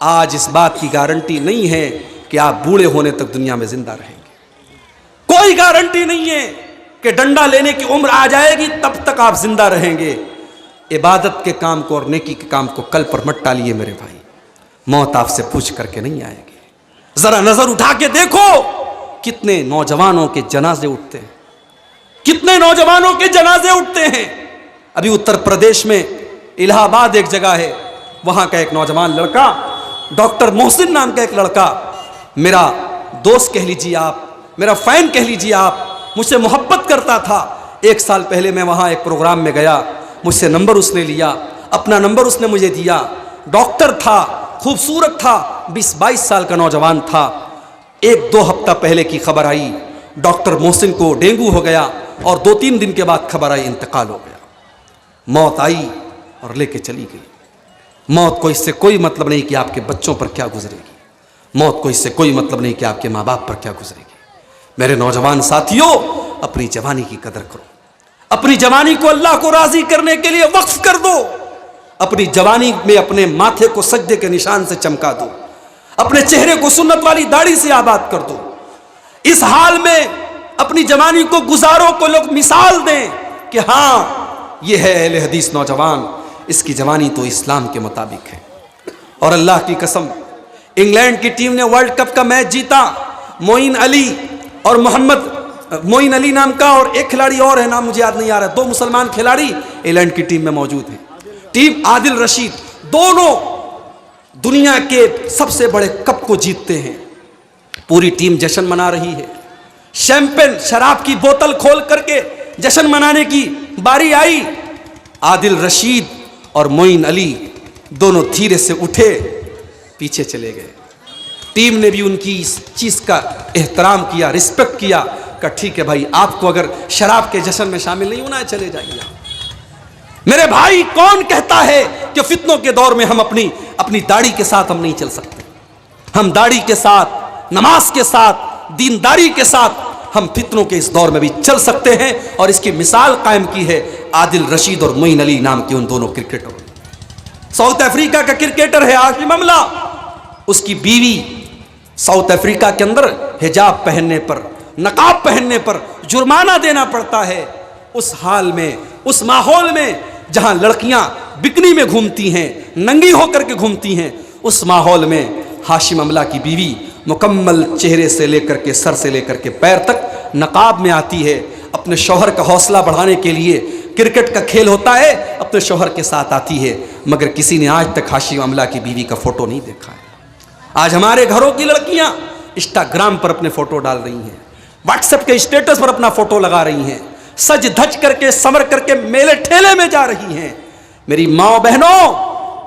آج اس بات کی گارنٹی نہیں ہے کہ آپ بوڑھے ہونے تک دنیا میں زندہ رہیں گے، کوئی گارنٹی نہیں ہے کہ ڈنڈا لینے کی عمر آ جائے گی تب تک آپ زندہ رہیں گے۔ عبادت کے کام کو اور نیکی کے کام کو کل پر مت ٹالیے میرے بھائی، موت آپ سے پوچھ کر کے نہیں آئے گی۔ ذرا نظر اٹھا کے دیکھو کتنے نوجوانوں کے جنازے اٹھتے ہیں، کتنے نوجوانوں کے جنازے اٹھتے ہیں۔ ابھی اتر پردیش میں الہ آباد ایک جگہ ہے، وہاں کا ایک نوجوان لڑکا، ڈاکٹر محسن نام کا ایک لڑکا، میرا دوست کہہ لیجیے آپ، میرا فین کہہ لیجیے آپ، مجھ سے محبت کرتا تھا۔ 1 سال پہلے میں وہاں ایک پروگرام میں گیا، مجھ سے نمبر اس نے لیا، اپنا نمبر اس نے مجھے دیا۔ ڈاکٹر تھا، خوبصورت تھا، 20-22 سال کا نوجوان تھا۔ 1-2 ہفتہ پہلے کی خبر آئی ڈاکٹر محسن کو ڈینگو ہو گیا، اور 2-3 دن کے بعد خبر آئی انتقال ہو گیا۔ موت آئی اور لے کے چلی گئی۔ موت کو اس سے کوئی مطلب نہیں کہ آپ کے بچوں پر کیا گزرے گی، موت کو اس سے کوئی مطلب نہیں کہ آپ کے ماں باپ پر کیا گزرے گی۔ میرے نوجوان ساتھیوں، اپنی جوانی کی قدر کرو، اپنی جوانی کو اللہ کو راضی کرنے کے لیے وقف کر دو، اپنی جوانی میں اپنے ماتھے کو سجدے کے نشان سے چمکا دو، اپنے چہرے کو سنت والی داڑھی سے آباد کر دو۔ اس حال میں اپنی جوانی کو گزارو کو لوگ مثال دیں کہ ہاں یہ ہے اہل حدیث نوجوان، اس کی جوانی تو اسلام کے مطابق ہے۔ اور اللہ کی قسم، انگلینڈ کی ٹیم نے ورلڈ کپ کا میچ جیتا۔ معین علی اور معین علی نام کا اور ایک کھلاڑی اور ہے، نام مجھے یاد نہیں آ رہا، 2 مسلمان کھلاڑی انگلینڈ کی ٹیم میں موجود ہیں۔ ٹیم عادل رشید، دونوں دنیا کے سب سے بڑے کپ کو جیتتے ہیں۔ پوری ٹیم جشن منا رہی ہے، شیمپین شراب کی بوتل کھول کر کے جشن منانے کی باری آئی۔ عادل رشید اور معین علی دونوں دھیرے سے اٹھے، پیچھے چلے گئے۔ ٹیم نے بھی ان کی اس چیز کا احترام کیا، رسپیکٹ کیا، کہ ٹھیک ہے بھائی، آپ کو اگر شراب کے جشن میں شامل نہیں ہونا ہے چلے جائیے۔ میرے بھائی، کون کہتا ہے کہ فتنوں کے دور میں ہم اپنی داڑھی کے ساتھ ہم نہیں چل سکتے؟ ہم داڑھی کے ساتھ، نماز کے ساتھ، دینداری کے ساتھ ہم فتنوں کے اس دور میں بھی چل سکتے ہیں، اور اس کی مثال قائم کی ہے عادل رشید اور معین علی نام کے ان دونوں کرکٹروں نے۔ ساؤتھ افریقہ کا کرکٹر ہے ہاشم املہ، اس کی بیوی ساؤتھ افریقہ کے اندر حجاب پہننے پر، نقاب پہننے پر جرمانہ دینا پڑتا ہے۔ اس حال میں، اس ماحول میں جہاں لڑکیاں بکنی میں گھومتی ہیں، ننگی ہو کر کے گھومتی ہیں، اس ماحول میں ہاشم املہ کی بیوی مکمل چہرے سے لے کر کے، سر سے لے کر کے پیر تک نقاب میں آتی ہے۔ اپنے شوہر کا حوصلہ بڑھانے کے لیے، کرکٹ کا کھیل ہوتا ہے، اپنے شوہر کے ساتھ آتی ہے، مگر کسی نے آج تک ہاشم املہ کی بیوی کا فوٹو نہیں دیکھا ہے۔ آج ہمارے گھروں کی لڑکیاں انسٹاگرام پر اپنے فوٹو ڈال رہی ہیں، واٹس ایپ کے اسٹیٹس پر اپنا فوٹو لگا رہی ہیں، سج دھج کر کے، سمر کر کے میلے ٹھیلے میں جا رہی ہیں۔ میری ماں بہنوں،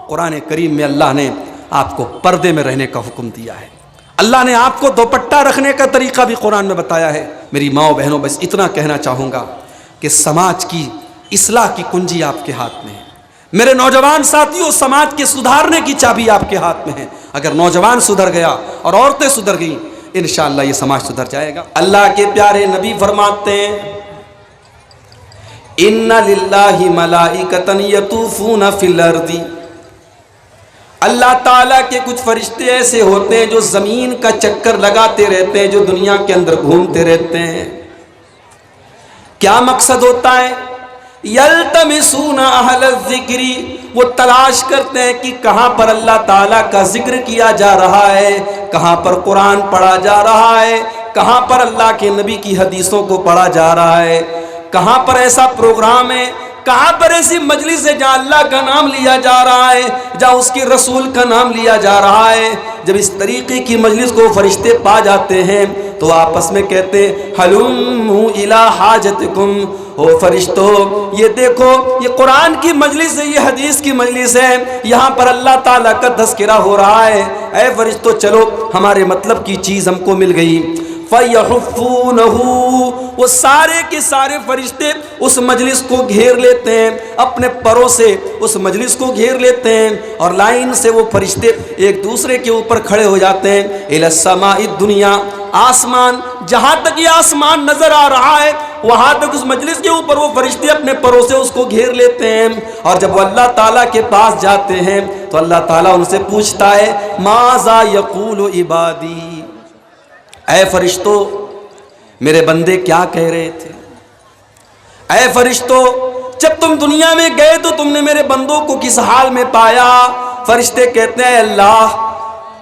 قرآن کریم میں اللہ نے آپ کو پردے میں رہنے کا حکم دیا ہے، اللہ نے آپ کو دوپٹہ رکھنے کا طریقہ بھی قرآن میں بتایا ہے۔ میری ماں بہنوں، بس اتنا کہنا چاہوں گا کہ سماج کی اصلاح کی کنجی آپ کے ہاتھ میں ہے۔ میرے نوجوان ساتھیوں، سماج کے سدھارنے کی چابی آپ کے ہاتھ میں ہے۔ اگر نوجوان سدھر گیا اور عورتیں سدھر گئیں، انشاءاللہ یہ سماج سدھر جائے گا۔ اللہ کے پیارے نبی فرماتے ہیں، ان للہ ملائکۃ یطوفون فی الارض، اللہ تعالیٰ کے کچھ فرشتے ایسے ہوتے ہیں جو زمین کا چکر لگاتے رہتے ہیں، جو دنیا کے اندر گھومتے رہتے ہیں۔ کیا مقصد ہوتا ہے؟ یلتمسون اہل الذکر، وہ تلاش کرتے ہیں کہ کہاں پر اللہ تعالیٰ کا ذکر کیا جا رہا ہے، کہاں پر قرآن پڑھا جا رہا ہے، کہاں پر اللہ کے نبی کی حدیثوں کو پڑھا جا رہا ہے، کہاں پر ایسا پروگرام ہے، کہاں پر ایسی مجلس ہے جہاں اللہ کا نام لیا جا رہا ہے، جہاں اس کے رسول کا نام لیا جا رہا ہے۔ جب اس طریقے کی مجلس کو فرشتے پا جاتے ہیں تو آپس میں کہتے ہیں، ہلموا الی حاجتکم، او فرشتوں یہ دیکھو، یہ قرآن کی مجلس ہے، یہ حدیث کی مجلس ہے، یہاں پر اللہ تعالیٰ کا تذکرہ ہو رہا ہے، اے فرشتوں چلو، ہمارے مطلب کی چیز ہم کو مل گئی۔ فَيَحُفُّونَهُ، وہ سارے کے سارے فرشتے اس مجلس کو گھیر لیتے ہیں، اپنے پروں سے اس مجلس کو گھیر لیتے ہیں، اور لائن سے وہ فرشتے ایک دوسرے کے اوپر کھڑے ہو جاتے ہیں۔ إِلَى السَّمَاءِ الدُّنْيَا، آسمان، جہاں تک یہ آسمان نظر آ رہا ہے وہاں تک اس مجلس کے اوپر وہ فرشتے اپنے پروں سے اس کو گھیر لیتے ہیں، اور جب وہ اللہ تعالیٰ کے پاس جاتے ہیں تو اللہ تعالیٰ ان سے پوچھتا ہے ماذا یقول عبادی، اے فرشتوں میرے بندے کیا کہہ رہے تھے؟ اے فرشتوں جب تم دنیا میں گئے تو تم نے میرے بندوں کو کس حال میں پایا؟ فرشتے کہتے ہیں اللہ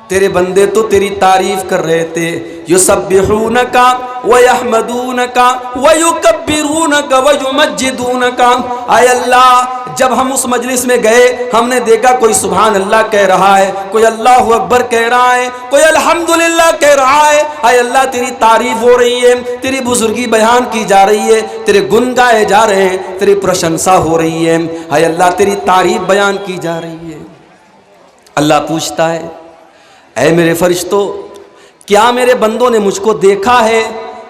تیرے بندے تو تیری تعریف کر رہے تھے، یسبحونک ویحمدونک ویکبرونک ویمجدونک۔ اے اللہ جب ہم اس مجلس میں گئے ہم نے دیکھا کوئی سبحان اللہ کہہ رہا ہے، کوئی اللہ اکبر کہہ رہا ہے، کوئی الحمدللہ کہہ رہا ہے۔ اے اللہ تیری تعریف ہو رہی ہے، تیری بزرگی بیان کی جا رہی ہے، تیرے گن گائے جا رہے ہیں، تیری پرشنسا ہو رہی ہے، اے اللہ تیری تعریف بیان کی جا رہی ہے۔ اللہ پوچھتا ہے اے میرے فرشتوں کیا میرے بندوں نے مجھ کو دیکھا ہے؟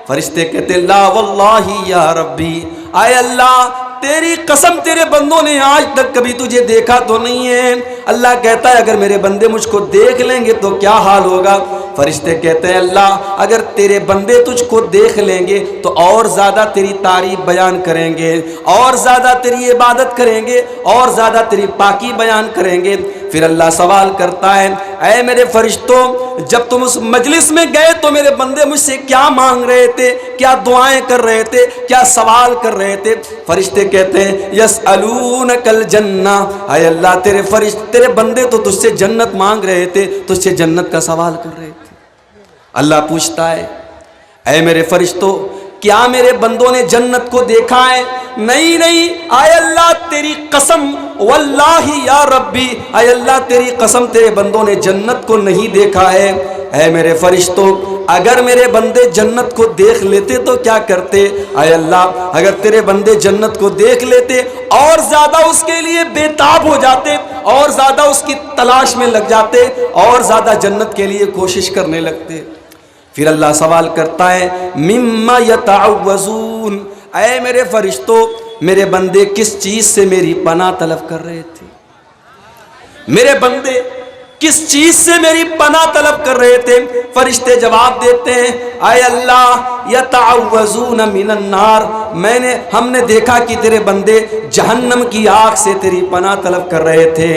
فرشتے کہتے لا واللہ یا ربی، اے اللہ تیری قسم تیرے بندوں نے آج تک کبھی تجھے دیکھا تو نہیں ہے۔ اللہ کہتا ہے اگر میرے بندے مجھ کو دیکھ لیں گے تو کیا حال ہوگا؟ فرشتے کہتے ہیں اللہ اگر تیرے بندے تجھ کو دیکھ لیں گے تو اور زیادہ تیری تعریف بیان کریں گے، اور زیادہ تیری عبادت کریں گے، اور زیادہ تیری پاکی بیان کریں گے۔ پھر اللہ سوال کرتا ہے اے میرے فرشتوں جب تم اس مجلس میں گئے تو میرے بندے مجھ سے کیا مانگ رہے تھے، کیا دعائیں کر رہے تھے، کیا سوال کر رہے تھے؟ فرشتے کہتے ہیں یسألونک الجنہ، اے اللہ تیرے بندے تو تجھ سے جنت مانگ رہے تھے، تجھ سے جنت کا سوال کر رہے تھے۔ اللہ پوچھتا ہے اے میرے فرشتوں کیا میرے بندوں نے جنت کو دیکھا ہے؟ نہیں نہیں، اے اللہ تیری قسم واللہ یا ربی، اے اللہ تیری قسم تیرے بندوں نے جنت کو نہیں دیکھا ہے۔ اے میرے فرشتوں اگر میرے بندے جنت کو دیکھ لیتے تو کیا کرتے؟ اے اللہ اگر تیرے بندے جنت کو دیکھ لیتے اور زیادہ اس کے لیے بےتاب ہو جاتے، اور زیادہ اس کی تلاش میں لگ جاتے، اور زیادہ جنت کے لیے کوشش کرنے لگتے۔ پھر اللہ سوال کرتا ہے مما یتعوذون، اے میرے فرشتوں میرے بندے کس چیز سے میری پناہ طلب کر رہے تھے؟ میرے بندے کس چیز سے میری پناہ طلب کر رہے تھے؟ فرشتے جواب دیتے ہیں اے اللہ یتعوذون من النار، ہم نے دیکھا کہ تیرے بندے جہنم کی آگ سے تیری پناہ طلب کر رہے تھے۔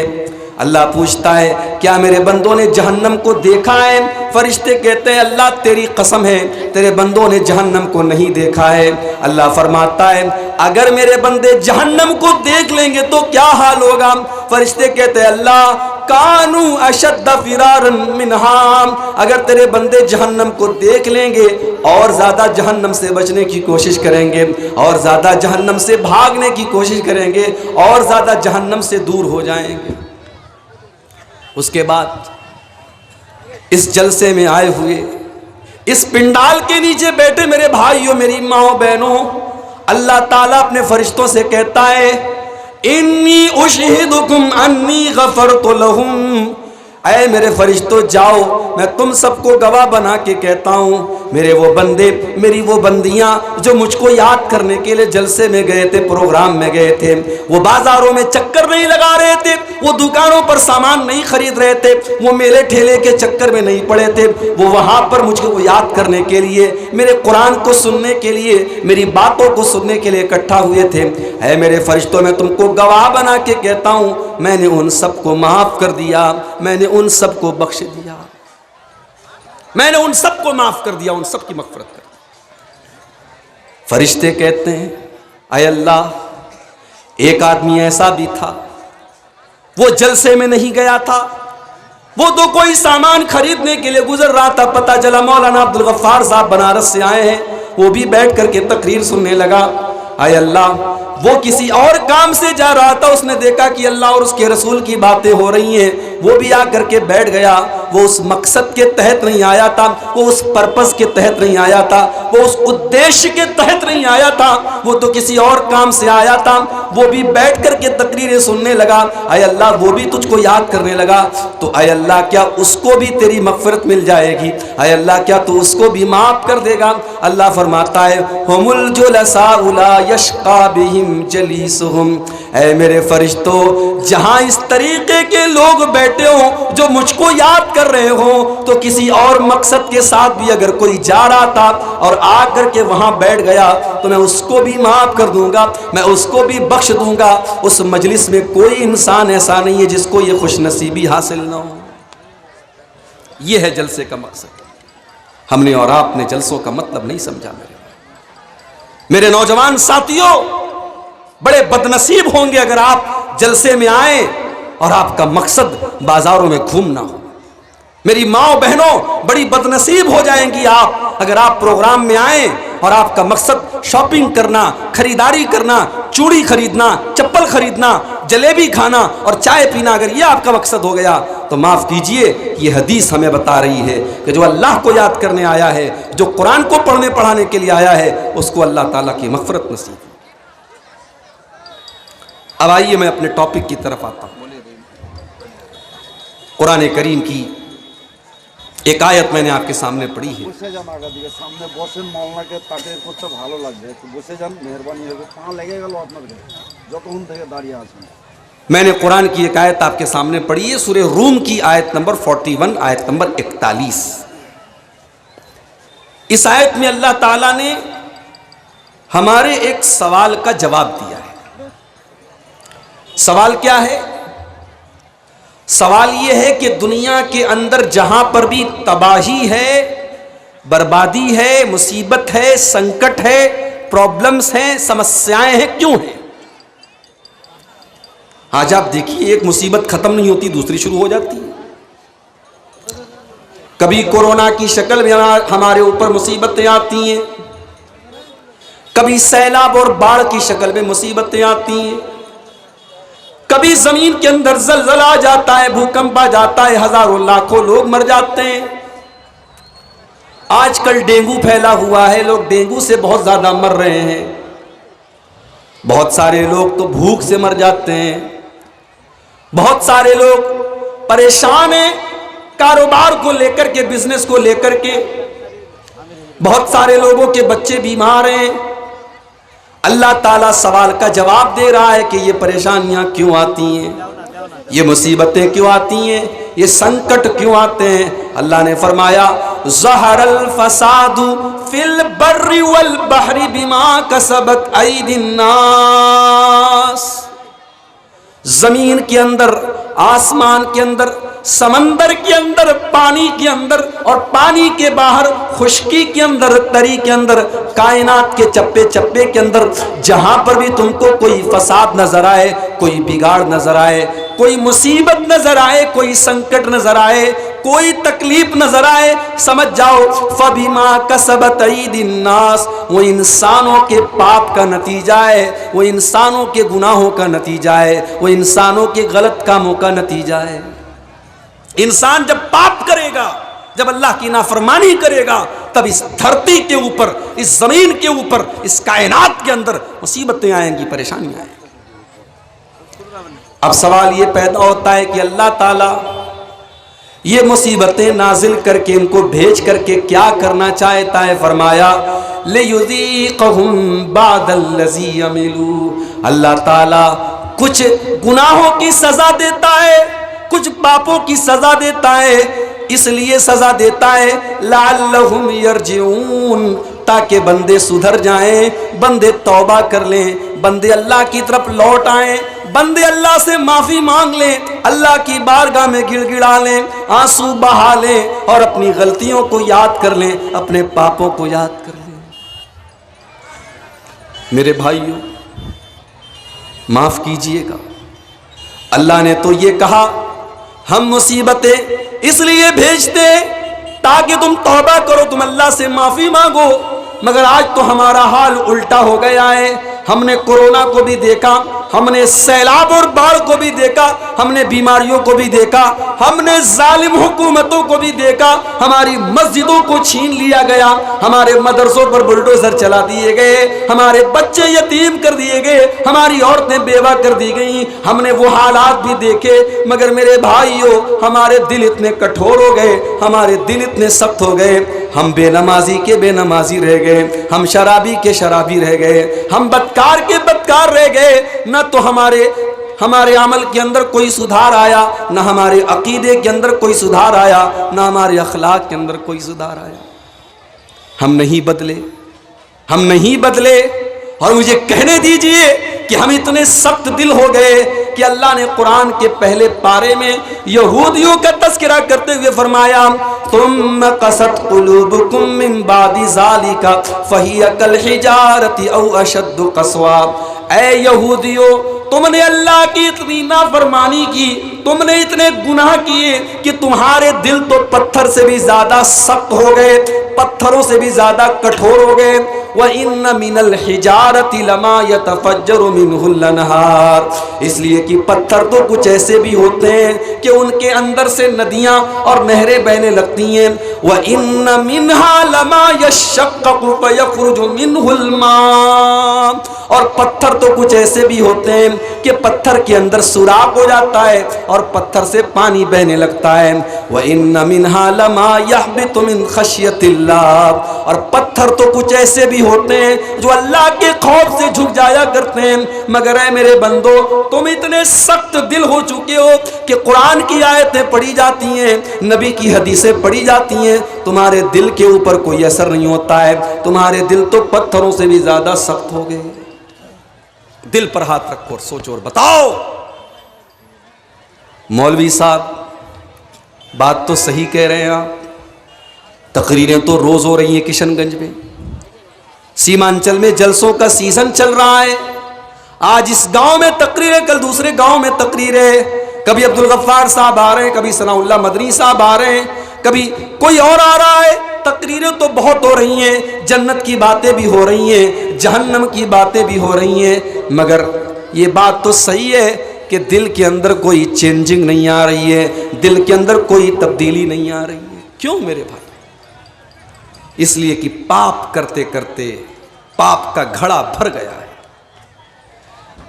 اللہ پوچھتا ہے کیا میرے بندوں نے جہنم کو دیکھا ہے؟ فرشتے کہتے ہیں اللہ تیری قسم ہے تیرے بندوں نے جہنم کو نہیں دیکھا ہے۔ اللہ فرماتا ہے اگر میرے بندے جہنم کو دیکھ لیں گے تو کیا حال ہوگا؟ فرشتے کہتے ہیں اللہ کانو اشد فرارا منہا، اگر تیرے بندے جہنم کو دیکھ لیں گے اور زیادہ جہنم سے بچنے کی کوشش کریں گے، اور زیادہ جہنم سے بھاگنے کی کوشش کریں گے، اور زیادہ جہنم سے دور ہو جائیں گے۔ اس کے بعد اس جلسے میں آئے ہوئے اس پنڈال کے نیچے بیٹھے میرے بھائیوں میری ماؤں بہنوں، اللہ تعالیٰ اپنے فرشتوں سے کہتا ہے انی اشہدکم انی غفرت لہم، اے میرے فرشتوں جاؤ میں تم سب کو گواہ بنا کے کہتا ہوں میرے وہ بندے میری وہ بندیاں جو مجھ کو یاد کرنے کے لیے جلسے میں گئے تھے، پروگرام میں گئے تھے، وہ بازاروں میں چکر نہیں لگا رہے تھے، وہ دکانوں پر سامان نہیں خرید رہے تھے، وہ میلے ٹھیلے کے چکر میں نہیں پڑے تھے، وہ وہاں پر مجھ کو یاد کرنے کے لیے، میرے قرآن کو سننے کے لیے، میری باتوں کو سننے کے لیے اکٹھا ہوئے تھے۔ اے میرے فرشتوں میں تم کو گواہ بنا کے کہتا ہوں میں نے ان سب کو معاف کر دیا، میں نے ان سب کو بخش دیا، میں نے ان سب کو معاف کر دیا، ان سب کی مغفرت کر دی۔ فرشتے کہتے ہیں اے اللہ ایک آدمی ایسا بھی تھا وہ جلسے میں نہیں گیا تھا، وہ تو کوئی سامان خریدنے کے لیے گزر رہا تھا، پتہ چلا مولانا عبد الغفار صاحب بنارس سے آئے ہیں، وہ بھی بیٹھ کر کے تقریر سننے لگا۔ اے اللہ وہ کسی اور کام سے جا رہا تھا، اس نے دیکھا کہ اللہ اور اس کے رسول کی باتیں ہو رہی ہیں، وہ بھی آ کر کے بیٹھ گیا۔ وہ اس مقصد کے تحت نہیں آیا تھا، وہ اس پرپس کے تحت نہیں آیا تھا، وہ اس ادیش کے تحت نہیں آیا تھا، وہ تو کسی اور کام سے آیا تھا، وہ بھی بیٹھ کر کے تقریریں سننے لگا۔ اے اللہ وہ بھی تجھ کو یاد کرنے لگا، تو اے اللہ کیا اس کو بھی تیری مغفرت مل جائے گی؟ اے اللہ کیا تو اس کو بھی معاف کر دے گا؟ اللہ فرماتا ہے ہم الجلساء لا یشقی بہم جلیسہم، اے میرے فرشتوں جہاں اس طریقے کے لوگ بیٹھے ہوں جو مجھ کو یاد کر رہے ہوں، تو کسی اور مقصد کے ساتھ بھی اگر کوئی جا رہا تھا اور آ کر کے وہاں بیٹھ گیا تو میں اس کو بھی معاف کر دوں گا، میں اس کو بھی بخش دوں گا۔ اس مجلس میں کوئی انسان ایسا نہیں ہے جس کو یہ خوش نصیبی حاصل نہ ہو۔ یہ ہے جلسے کا مقصد۔ ہم نے اور آپ نے جلسوں کا مطلب نہیں سمجھا۔ میرے نوجوان ساتھیوں، بڑے بدنصیب ہوں گے اگر آپ جلسے میں آئیں اور آپ کا مقصد بازاروں میں گھومنا ہو۔ میری ماں بہنوں، بڑی بدنصیب ہو جائیں گی آپ اگر آپ پروگرام میں آئیں اور آپ کا مقصد شاپنگ کرنا، خریداری کرنا، چوڑی خریدنا، چپل خریدنا، جلیبی کھانا اور چائے پینا، اگر یہ آپ کا مقصد ہو گیا تو معاف کیجئے، یہ حدیث ہمیں بتا رہی ہے کہ جو اللہ کو یاد کرنے آیا ہے، جو قرآن کو پڑھنے پڑھانے کے لیے آیا ہے، اس کو اللہ تعالیٰ کی مغفرت نصیب ہے۔ اب آئیے میں اپنے ٹاپک کی طرف آتا ہوں۔ قرآن کریم کی ایک آیت میں نے آپ کے سامنے پڑھی ہے۔ বসে যান আগা দিকে, সামনে বসেন, মাওলানাকে তাকে করতে ভালো লাগবে, একটু বসে যান, মেহরবানি হবে। পা লেগে গেল আপনার যতক্ষণ থেকে দাঁড়িয়ে আছেন। میں نے قرآن کی ایک آیت آپ کے سامنے پڑھی ہے، سورہ روم کی آیت نمبر 41، آیت نمبر 41۔ اس آیت میں اللہ تعالیٰ نے ہمارے ایک سوال کا جواب دیا ہے۔ سوال کیا ہے؟ سوال یہ ہے کہ دنیا کے اندر جہاں پر بھی تباہی ہے، بربادی ہے، مصیبت ہے، سنکٹ ہے، پرابلمز ہیں، سمسیائیں ہیں، کیوں ہیں؟ آج آپ دیکھیے ایک مصیبت ختم نہیں ہوتی، دوسری شروع ہو جاتی ہے۔ کبھی کورونا کی شکل میں ہمارے اوپر مصیبتیں آتی ہیں، کبھی سیلاب اور باڑھ کی شکل میں مصیبتیں آتی ہیں، کبھی زمین کے اندر زلزلہ آ جاتا ہے، بھوکمپ آ جاتا ہے، ہزاروں لاکھوں لوگ مر جاتے ہیں۔ آج کل ڈینگو پھیلا ہوا ہے، لوگ ڈینگو سے بہت زیادہ مر رہے ہیں، بہت سارے لوگ تو بھوک سے مر جاتے ہیں، بہت سارے لوگ پریشان ہیں کاروبار کو لے کر کے، بزنس کو لے کر کے، بہت سارے لوگوں کے بچے بیمار ہیں۔ اللہ تعالیٰ سوال کا جواب دے رہا ہے کہ یہ پریشانیاں کیوں آتی ہیں، یہ مصیبتیں کیوں آتی ہیں، یہ سنکٹ کیوں آتے ہیں؟ اللہ نے فرمایا ظہر الفساد فی البر والبحر بما کسبت ایدی الناس۔ زمین کے اندر، آسمان کے اندر، سمندر کے اندر، پانی کے اندر اور پانی کے باہر، خشکی کے اندر، تری کے اندر، کائنات کے چپے چپے کے اندر، جہاں پر بھی تم کو کوئی فساد نظر آئے، کوئی بگاڑ نظر آئے، کوئی مصیبت نظر آئے، کوئی سنکٹ نظر آئے، کوئی تکلیف نظر آئے، سمجھ جاؤ فَبِمَا كَسَبَتْ أَيْدِي النَّاسِ، وہ انسانوں کے پاپ کا نتیجہ ہے، وہ انسانوں کے گناہوں کا نتیجہ ہے، وہ انسانوں کے غلط کاموں کا نتیجہ ہے۔ انسان جب پاپ کرے گا، جب اللہ کی نافرمانی کرے گا، تب اس دھرتی کے اوپر، اس زمین کے اوپر، اس کائنات کے اندر مصیبتیں آئیں گی، پریشانیاں آئیں گی۔ اب سوال یہ پیدا ہوتا ہے کہ اللہ تعالیٰ یہ مصیبتیں نازل کر کے، ان کو بھیج کر کے کیا کرنا چاہتا ہے؟ فرمایا لِيُذِيقَهُمْ بَعْدَ الَّذِي عَمِلُوا، اللہ تعالیٰ کچھ گناہوں کی سزا دیتا ہے، کچھ پاپوں کی سزا دیتا ہے، اس لیے سزا دیتا ہے لَعَلَّهُمْ يَرْجِعُونَ، تاکہ بندے سدھر جائیں، بندے توبہ کر لیں، بندے اللہ کی طرف لوٹ آئیں، بندے اللہ سے معافی مانگ لیں، اللہ کی بارگاہ میں گڑ گڑا لیں، آنسو بہا لیں اور اپنی غلطیوں کو یاد کر لیں، اپنے پاپوں کو یاد کر لیں۔ میرے بھائیوں، معاف کیجئے گا، اللہ نے تو یہ کہا ہم مصیبتیں اس لیے بھیجتے تاکہ تم توبہ کرو، تم اللہ سے معافی مانگو، مگر آج تو ہمارا حال الٹا ہو گیا ہے۔ ہم نے کورونا کو بھی دیکھا، ہم نے سیلاب اور باڑھ کو بھی دیکھا، ہم نے بیماریوں کو بھی دیکھا، ہم نے ظالم حکومتوں کو بھی دیکھا، ہماری مسجدوں کو چھین لیا گیا، ہمارے مدرسوں پر بلڈوزر چلا دیے گئے، ہمارے بچے یتیم کر دیے گئے، ہماری عورتیں بیوہ کر دی گئیں، ہم نے وہ حالات بھی دیکھے، مگر میرے بھائیوں ہمارے دل اتنے کٹھور ہو گئے، ہمارے دل اتنے سخت ہو گئے، ہم بے نمازی کے بے نمازی رہ گئے، ہم شرابی کے شرابی رہ گئے، ہم بدکار کے بدکار رہ گئے، نہ تو ہمارے عمل کے اندر کوئی سدھار آیا، نہ ہمارے عقیدے کے اندر کوئی سدھار آیا، نہ ہمارے اخلاق کے اندر کوئی سدھار آیا۔ ہم نہیں بدلے، ہم نہیں بدلے۔ اور مجھے کہنے دیجئے کہ ہم اتنے سخت دل ہو گئے کہ اللہ نے قرآن کے پہلے پارے میں یہودیوں کا تذکرہ کرتے ہوئے فرمایا ثم قست قلوبکم من بعد ذالک فہی کالحجارۃ او اشد قسوا۔ اے یہودیو، تم نے اللہ کی اتنی نافرمانی کی، تم نے اتنے گناہ کیے کہ تمہارے دل تو پتھر سے بھی زیادہ سخت ہو گئے، پتھروں سے بھی زیادہ کٹھور ہو گئے۔ وَإِنَّ مِنَ الْحِجَارَةِ لَمَا يَتَفَجَّرُ مِنْهُ الْأَنْهَارُ، اس لیے کہ پتھر تو کچھ ایسے بھی ہوتے ہیں کہ ان کے اندر سے ندیاں اور نہریں بہنے لگتی ہیں۔ وَإِنَّ مِنْهَا لَمَا يَشَّقَّقُ فَيَخْرُجُ مِنْهُ الْمَاءُ، اور پتھر تو کچھ ایسے بھی ہوتے ہیں کہ پتھر کے اندر سوراخ ہو جاتا ہے اور پتھر سے پانی بہنے لگتا ہے۔ وَإِنَّ مِنْهَا لَمَا يَحْبِطُ مِنْ خَشْيَةِ اللَّهِ، اور پتھر تو کچھ ایسے بھی ہوتے ہیں جو اللہ کے خوف سے جھک جایا کرتے ہیں۔ مگر اے میرے بندو، تم اتنے سخت دل ہو چکے ہو کہ قرآن کی آیتیں پڑھی جاتی ہیں، نبی کی حدیثیں پڑھی جاتی ہیں، تمہارے دل کے اوپر کوئی اثر نہیں ہوتا ہے، تمہارے دل تو پتھروں سے بھی زیادہ سخت ہو گئے۔ دل پر ہاتھ رکھو اور سوچو اور بتاؤ۔ مولوی صاحب بات تو صحیح کہہ رہے ہیں آپ، تقریریں تو روز ہو رہی ہیں کشن گنج میں، سیمانچل میں جلسوں کا سیزن چل رہا ہے، آج اس گاؤں میں تقریر ہے، کل دوسرے گاؤں میں تقریر ہے، کبھی عبدالغفار صاحب آ رہے ہیں، کبھی ثناء اللہ مدنی صاحب آ رہے ہیں، کبھی کوئی اور آ رہا ہے۔ تقریریں تو بہت ہو رہی ہیں، جنت کی باتیں بھی ہو رہی ہیں، جہنم کی باتیں بھی ہو رہی ہیں، مگر یہ بات تو صحیح ہے کہ دل کے اندر کوئی چینجنگ نہیں آ رہی ہے، دل کے اندر کوئی تبدیلی نہیں آ رہی ہے۔ کیوں میرے بھائی؟ اس لیے کہ پاپ کرتے کرتے پاپ کا گھڑا بھر گیا ہے۔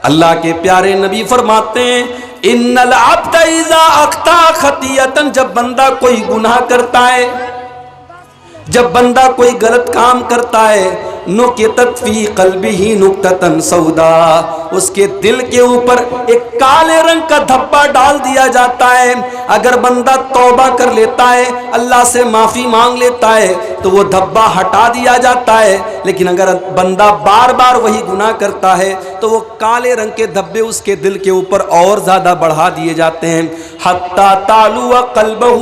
اللہ کے پیارے نبی فرماتے ہیں ان العبد اذا اخطا خطیئۃ، جب بندہ کوئی گناہ کرتا ہے، جب بندہ کوئی غلط کام کرتا ہے، نکتت فی قلبہ نکتۃ سودا، اس کے دل کے اوپر ایک کالے رنگ کا دھبا ڈال دیا جاتا ہے۔ اگر بندہ توبہ کر لیتا ہے، اللہ سے معافی مانگ لیتا ہے تو وہ دھبا ہٹا دیا جاتا ہے، لیکن اگر بندہ بار بار وہی گناہ کرتا ہے تو وہ کالے رنگ کے دھبے اس کے دل کے اوپر اور زیادہ بڑھا دیے جاتے ہیں۔ حتی تعلو قلبہ،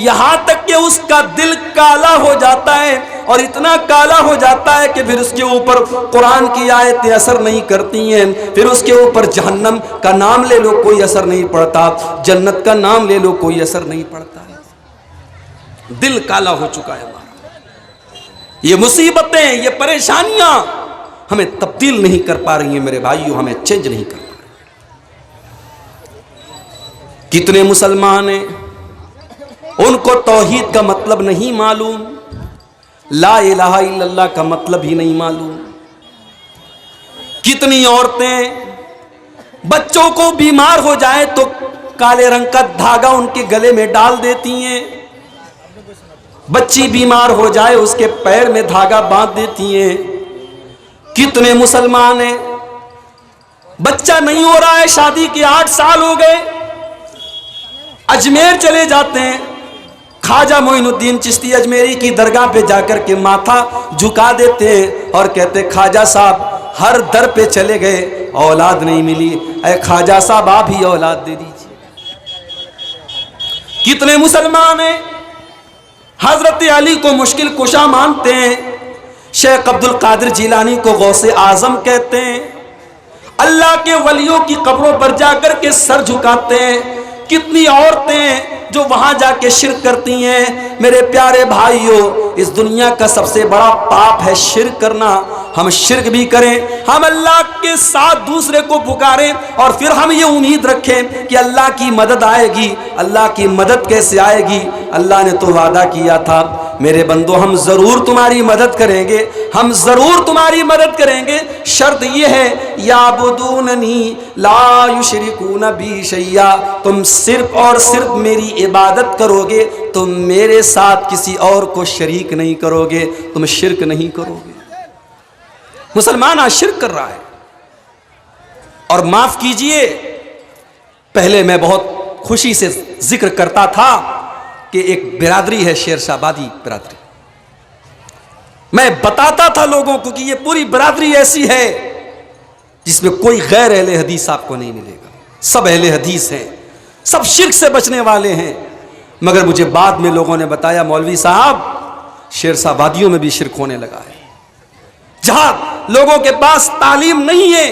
یہاں تک کہ اس کا دل کالا ہو جاتا ہے، اور اتنا کالا ہو جاتا ہے کہ پھر اس کے اوپر قرآن کی آیتیں اثر نہیں کرتی ہیں، پھر اس کے اوپر جہنم کا نام لے لو کوئی اثر نہیں پڑتا، جنت کا نام لے لو کوئی اثر نہیں پڑتا ہے۔ دل کالا ہو چکا ہے ہمارا۔ یہ مصیبتیں، یہ پریشانیاں ہمیں تبدیل نہیں کر پا رہی ہیں میرے بھائیو، ہمیں چینج نہیں کر پا رہی۔ کتنے مسلمان ہیں ان کو توحید کا مطلب نہیں معلوم، لا الہ الا اللہ کا مطلب ہی نہیں معلوم۔ کتنی عورتیں بچوں کو بیمار ہو جائے تو کالے رنگ کا دھاگا ان کے گلے میں ڈال دیتی ہیں، بچی بیمار ہو جائے اس کے پیر میں دھاگا باندھ دیتی ہیں۔ کتنے مسلمان ہیں بچہ نہیں ہو رہا ہے، شادی کے 8 سال ہو گئے، اجمیر چلے جاتے ہیں، خواجہ معین الدین چشتی اجمیری کی درگاہ پہ جا کر کے ماتھا جھکا دیتے ہیں اور کہتے خواجہ صاحب ہر در پہ چلے گئے، اولاد نہیں ملی، اے خواجہ صاحب آپ ہی اولاد دے دیجیے۔ کتنے مسلمان ہیں حضرت علی کو مشکل کشا مانتے ہیں، شیخ عبد القادر جیلانی کو غوث اعظم کہتے ہیں، اللہ کے ولیوں کی قبروں پر جا کر کے سر جھکاتے ہیں۔ کتنی عورتیں جو وہاں جا کے شرک کرتی ہیں۔ میرے پیارے بھائیوں، اس دنیا کا سب سے بڑا پاپ ہے شرک کرنا، ہم شرک بھی کریں, ہم اللہ کے ساتھ دوسرے کو پکاریں, اور پھر ہم یہ امید رکھیں کہ اللہ کی مدد آئے گی. اللہ کی مدد کیسے آئے گی؟ اللہ نے تو وعدہ کیا تھا, میرے بندو ہم ضرور تمہاری مدد کریں گے, ہم ضرور تمہاری مدد کریں گے. شرط یہ ہے یعبدوننی لا یشرکون بی شیئا, تم صرف اور صرف میری عبادت کرو گے, تم میرے ساتھ کسی اور کو شریک نہیں کرو گے, تم شرک نہیں کرو گے. مسلمان آج شرک کر رہا ہے. اور معاف کیجئے, پہلے میں بہت خوشی سے ذکر کرتا تھا کہ ایک برادری ہے شیر شاہ آبادی برادری, میں بتاتا تھا لوگوں کو کہ یہ پوری برادری ایسی ہے جس میں کوئی غیر اہل حدیث آپ کو نہیں ملے گا, سب اہل حدیث ہیں, سب شرک سے بچنے والے ہیں. مگر مجھے بعد میں لوگوں نے بتایا مولوی صاحب شیر شاہ آبادیوں میں بھی شرک ہونے لگا ہے. جہاں لوگوں کے پاس تعلیم نہیں ہے,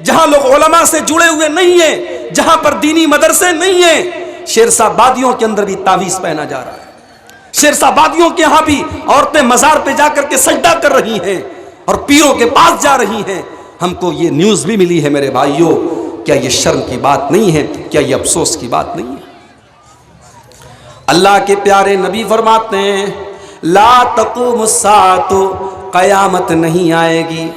جہاں لوگ علماء سے جڑے ہوئے نہیں ہیں, جہاں پر دینی مدرسے نہیں ہیں, شیر شاہ آبادیوں کے اندر بھی تعویذ پہنا جا رہا ہے. شیر شاہ آبادیوں کے یہاں بھی عورتیں مزار پہ جا کر کے سجدہ کر رہی ہیں اور پیروں کے پاس جا رہی ہیں. ہم کو یہ نیوز بھی ملی ہے میرے بھائیوں. کیا یہ شرم کی بات نہیں ہے؟ کیا یہ افسوس کی بات نہیں ہے؟ اللہ کے پیارے نبی فرماتے ہیں لا تقوم الساعۃ, قیامت نہیں آئے گی,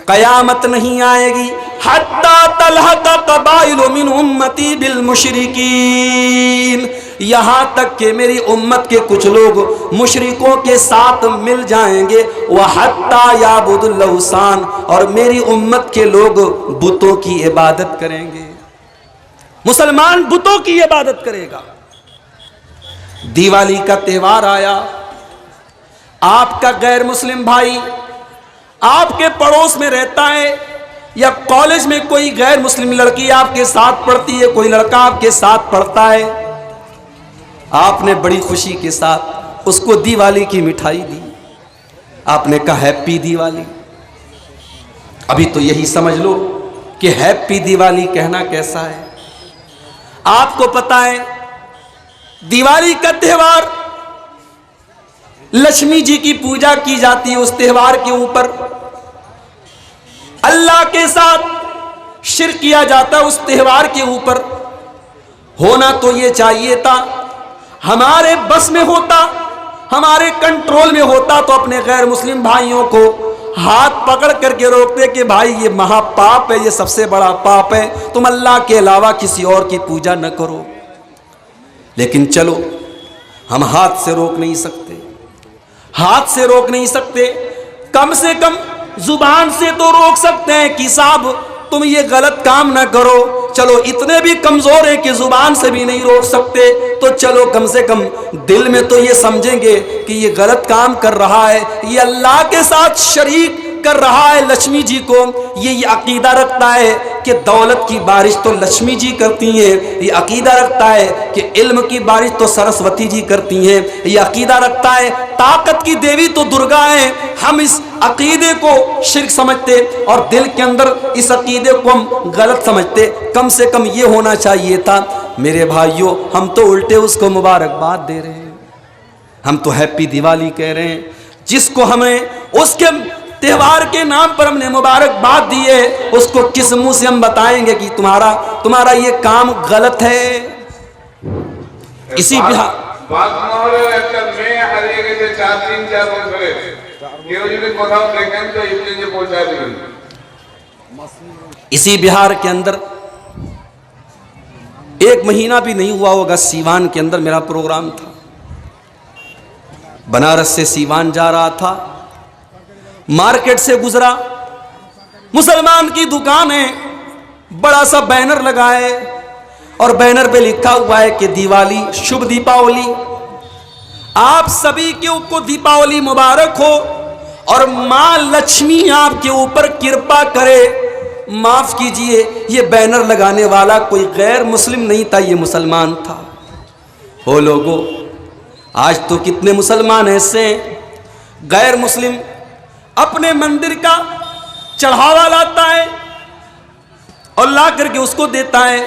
قیامت نہیں آئے گی حتی تلحق قبائل من امتی بالمشرکین, یہاں تک کہ میری امت کے کچھ لوگ مشرکوں کے ساتھ مل جائیں گے. وحتی یعبد الاوثان, اور میری امت کے لوگ بتوں کی عبادت کریں گے. مسلمان بتوں کی عبادت کرے گا. دیوالی کا تہوار آیا, آپ کا غیر مسلم بھائی آپ کے پڑوس میں رہتا ہے, یا کالج میں کوئی غیر مسلم لڑکی آپ کے ساتھ پڑھتی ہے, کوئی لڑکا آپ کے ساتھ پڑھتا ہے, آپ نے بڑی خوشی کے ساتھ اس کو دیوالی کی مٹھائی دی, آپ نے کہا ہیپی دیوالی. ابھی تو یہی سمجھ لو کہ ہیپی دیوالی کہنا کیسا ہے. آپ کو پتا ہے دیوالی کا تہوار لکشمی جی کی پوجا کی جاتی ہے. اس تہوار کے اوپر اللہ کے ساتھ شرک کیا جاتا ہے. اس تہوار کے اوپر ہونا تو یہ چاہیے تھا, ہمارے بس میں ہوتا, ہمارے کنٹرول میں ہوتا تو اپنے غیر مسلم بھائیوں کو ہاتھ پکڑ کر کے روکتے کہ بھائی یہ مہا پاپ ہے, یہ سب سے بڑا پاپ ہے, تم اللہ کے علاوہ کسی اور کی پوجا نہ کرو. لیکن چلو ہم ہاتھ سے روک نہیں سکتے, ہاتھ سے روک نہیں سکتے, کم سے کم زبان سے تو روک سکتے ہیں کہ صاحب تم یہ غلط کام نہ کرو. چلو اتنے بھی کمزور ہیں کہ زبان سے بھی نہیں روک سکتے, تو چلو کم سے کم دل میں تو یہ سمجھیں گے کہ یہ غلط کام کر رہا ہے, یہ اللہ کے ساتھ شریک کر رہا ہے لکشمی جی کو. یہ عقیدہ رکھتا ہے کہ دولت کی بارش تو لکشمی جی کرتی ہیں, یہ عقیدہ رکھتا ہے کہ علم کی بارش تو سرسوتی جی کرتی ہیں, یہ عقیدہ رکھتا ہے طاقت کی دیوی تو درگا ہیں. ہم اس عقیدے کو شرک سمجھتے اور دل کے اندر اس عقیدے کو ہم غلط سمجھتے. کم سے کم یہ ہونا چاہیے تھا میرے بھائیوں, ہم تو الٹے اس کو مبارکباد دے رہے ہیں, ہم تو ہیپی دیوالی کہہ رہے ہیں. جس کو ہمیں اس کے تہوار کے نام پر ہم نے مبارکباد دی ہے, اس کو کس منہ سے ہم بتائیں گے کہ تمہارا یہ کام غلط ہے. اسی بہار کے اندر ایک مہینہ بھی نہیں ہوا ہوگا, سیوان کے اندر میرا پروگرام تھا. بنارس سے سیوان جا رہا تھا, مارکیٹ سے گزرا, مسلمان کی دکان ہے, بڑا سا بینر لگا ہے اور بینر پہ لکھا ہوا ہے کہ دیوالی شبھ دیپاولی, آپ سبھی کو دیپاولی مبارک ہو اور ماں لکشمی آپ کے اوپر کرپا کرے. معاف کیجئے یہ بینر لگانے والا کوئی غیر مسلم نہیں تھا, یہ مسلمان تھا. ہو لوگو آج تو کتنے مسلمان ایسے ہیں غیر مسلم اپنے مندر کا چڑھاوا لاتا ہے اور لا کر کے اس کو دیتا ہے,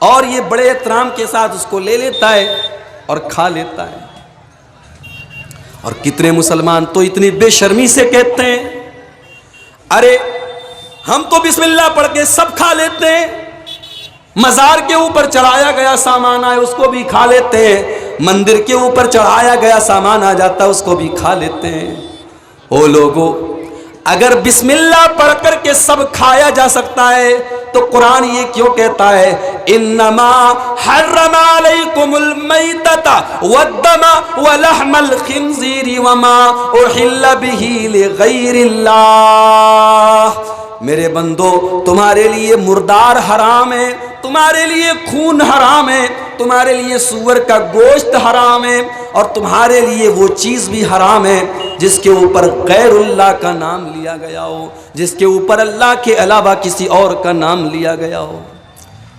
اور یہ بڑے احترام کے ساتھ اس کو لے لیتا ہے اور کھا لیتا ہے. اور کتنے مسلمان تو اتنی بے شرمی سے کہتے ہیں ارے ہم تو بسم اللہ پڑھ کے سب کھا لیتے ہیں، مزار کے اوپر چڑھایا گیا سامان آئے اس کو بھی کھا لیتے ہیں، مندر کے اوپر چڑھایا گیا سامان آ جاتا ہے اس کو بھی کھا لیتے ہیں۔ او لوگو، اگر بسم اللہ پڑھ کر کے سب کھایا جا سکتا ہے تو قرآن یہ کیوں کہتا ہے انما حرم علیکم المیتۃ والدم ولحم الخنزیر وما احل به لغیر اللہ؟ میرے بندو، تمہارے لیے مردار حرام ہے، تمہارے لیے خون حرام ہے، تمہارے لیے سور کا گوشت حرام ہے، اور تمہارے لیے وہ چیز بھی حرام ہے جس کے اوپر غیر اللہ کا نام لیا گیا ہو، جس کے اوپر اللہ کے علاوہ کسی اور کا نام لیا گیا ہو۔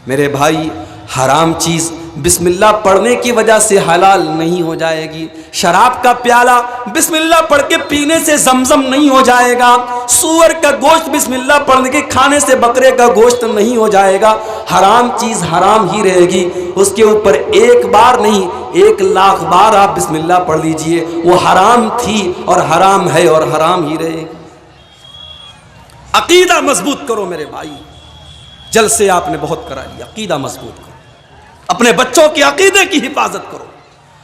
میرے بھائی، حرام چیز بسم اللہ پڑھنے کی وجہ سے حلال نہیں ہو جائے گی۔ شراب کا پیالہ بسم اللہ پڑھ کے پینے سے زمزم نہیں ہو جائے گا، سور کا گوشت بسم اللہ پڑھنے کے کھانے سے بکرے کا گوشت نہیں ہو جائے گا۔ حرام چیز حرام ہی رہے گی، اس کے اوپر ایک بار نہیں 1,00,000 بار آپ بسم اللہ پڑھ لیجئے، وہ حرام تھی اور حرام ہے اور حرام ہی رہے گی۔ عقیدہ مضبوط کرو میرے بھائی، جلسے آپ نے بہت کرا لیا، عقیدہ مضبوط کرو، اپنے بچوں کے عقیدے کی حفاظت کرو،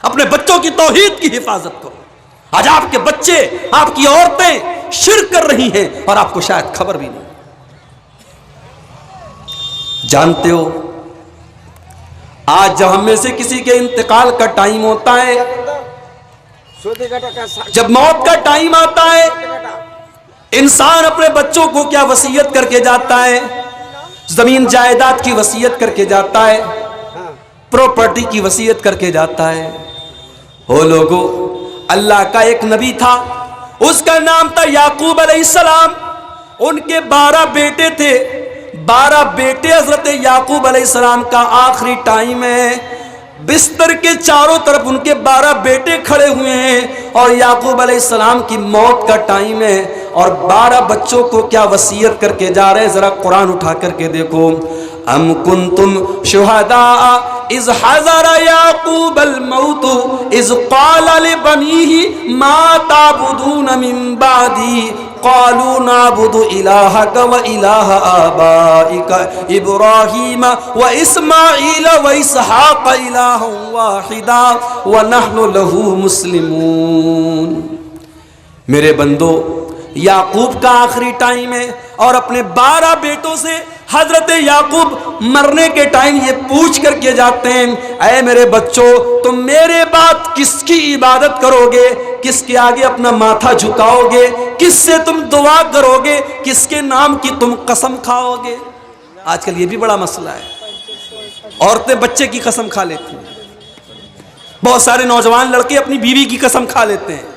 اپنے بچوں کی توحید کی حفاظت کرو۔ آج آپ کے بچے، آپ کی عورتیں شرک کر رہی ہیں اور آپ کو شاید خبر بھی نہیں۔ جانتے ہو، آج جب ہم میں سے کسی کے انتقال کا ٹائم ہوتا ہے، جب موت کا ٹائم آتا ہے، انسان اپنے بچوں کو کیا وصیت کر کے جاتا ہے؟ زمین جائیداد کی وصیت کر کے جاتا ہے، پراپرٹی کی وصیت کر کے جاتا ہے۔ او لوگو، اللہ کا ایک نبی تھا، اس کا نام تھا یعقوب علیہ السلام، ان کے 12 بیٹے تھے، 12 بیٹے حضرت یعقوب علیہ السلام کا آخری ٹائم ہے، بستر کے چاروں طرف ان کے 12 بیٹے کھڑے ہوئے ہیں اور یعقوب علیہ السلام کی موت کا ٹائم ہے، اور 12 بچوں کو کیا وصیت کر کے جا رہے ہیں؟ ذرا قرآن اٹھا کر کے دیکھو۔ ام کنتم شہداء اذ حضر یعقوب الموت اذ قال لبنیہ ما تعبدون من بعدی قالوا نعبد الہک و الہ آبائک ابراہیم و اسماعیل و اسحاق الہا واحدا ونحن لہ مسلمون۔ میرے بندو، یعقوب کا آخری ٹائم ہے اور اپنے 12 بیٹوں سے حضرت یعقوب مرنے کے ٹائم یہ پوچھ کر کے جاتے ہیں، اے میرے بچوں، تم میرے بعد کس کی عبادت کرو گے؟ کس کے آگے اپنا ماتھا جھکاؤ گے؟ کس سے تم دعا کرو گے؟ کس کے نام کی تم قسم کھاؤ گے؟ آج کل یہ بھی بڑا مسئلہ ہے، عورتیں بچے کی قسم کھا لیتی ہیں، بہت سارے نوجوان لڑکے اپنی بیوی کی قسم کھا لیتے ہیں،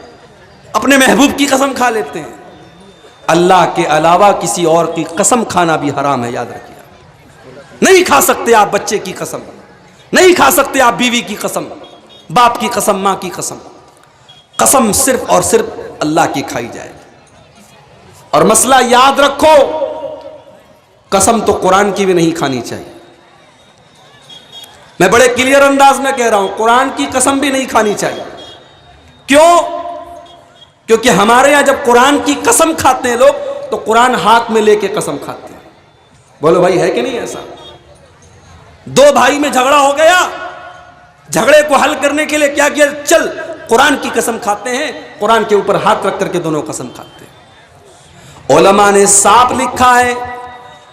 اپنے محبوب کی قسم کھا لیتے ہیں۔ اللہ کے علاوہ کسی اور کی قسم کھانا بھی حرام ہے، یاد رکھیے۔ نہیں کھا سکتے آپ بچے کی قسم، نہیں کھا سکتے آپ بیوی کی قسم، باپ کی قسم، ماں کی قسم۔ قسم صرف اور صرف اللہ کی کھائی جائے۔ اور مسئلہ یاد رکھو، قسم تو قرآن کی بھی نہیں کھانی چاہیے۔ میں بڑے کلیئر انداز میں کہہ رہا ہوں، قرآن کی قسم بھی نہیں کھانی چاہیے۔ کیوں؟ کیونکہ ہمارے یہاں جب قرآن کی قسم کھاتے ہیں لوگ تو قرآن ہاتھ میں لے کے قسم کھاتے ہیں۔ بولو بھائی، ہے کہ نہیں ایسا؟ 2 بھائی میں جھگڑا ہو گیا، جھگڑے کو حل کرنے کے لیے کیا کیا؟ چل قرآن کی قسم کھاتے ہیں، قرآن کے اوپر ہاتھ رکھ کر کے دونوں قسم کھاتے ہیں۔ علماء نے صاف لکھا ہے،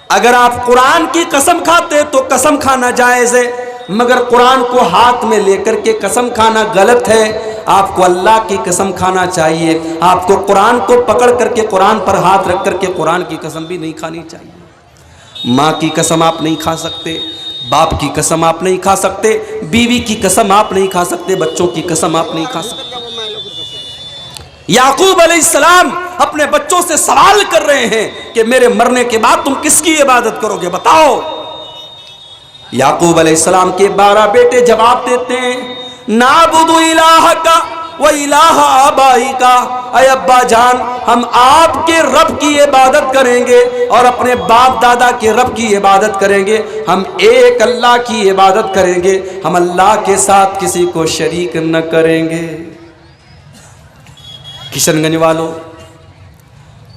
اگر آپ قرآن کی قسم کھاتے تو قسم کھانا جائز ہے، مگر قرآن کو ہاتھ میں لے کر کے قسم کھانا غلط ہے۔ آپ کو اللہ کی قسم کھانا چاہیے، آپ کو قرآن کو پکڑ کر کے قرآن پر ہاتھ رکھ کر کے قرآن کی قسم بھی نہیں کھانی چاہیے۔ ماں کی قسم آپ نہیں کھا سکتے، باپ کی قسم آپ نہیں کھا سکتے، بیوی کی قسم آپ نہیں کھا سکتے، بچوں کی قسم آپ نہیں کھا سکتے۔ یعقوب علیہ السلام اپنے بچوں سے سوال کر رہے ہیں کہ میرے مرنے کے بعد تم کس کی عبادت کرو گے، بتاؤ۔ یعقوب علیہ السلام کے 12 بیٹے جواب دیتے ہیں، نعبد الہک و الہ آبائک، اے ابا جان، ہم آپ کے رب کی عبادت کریں گے اور اپنے باپ دادا کے رب کی عبادت کریں گے، ہم ایک اللہ کی عبادت کریں گے، ہم اللہ کے ساتھ کسی کو شریک نہ کریں گے۔ کشن گنج والوں،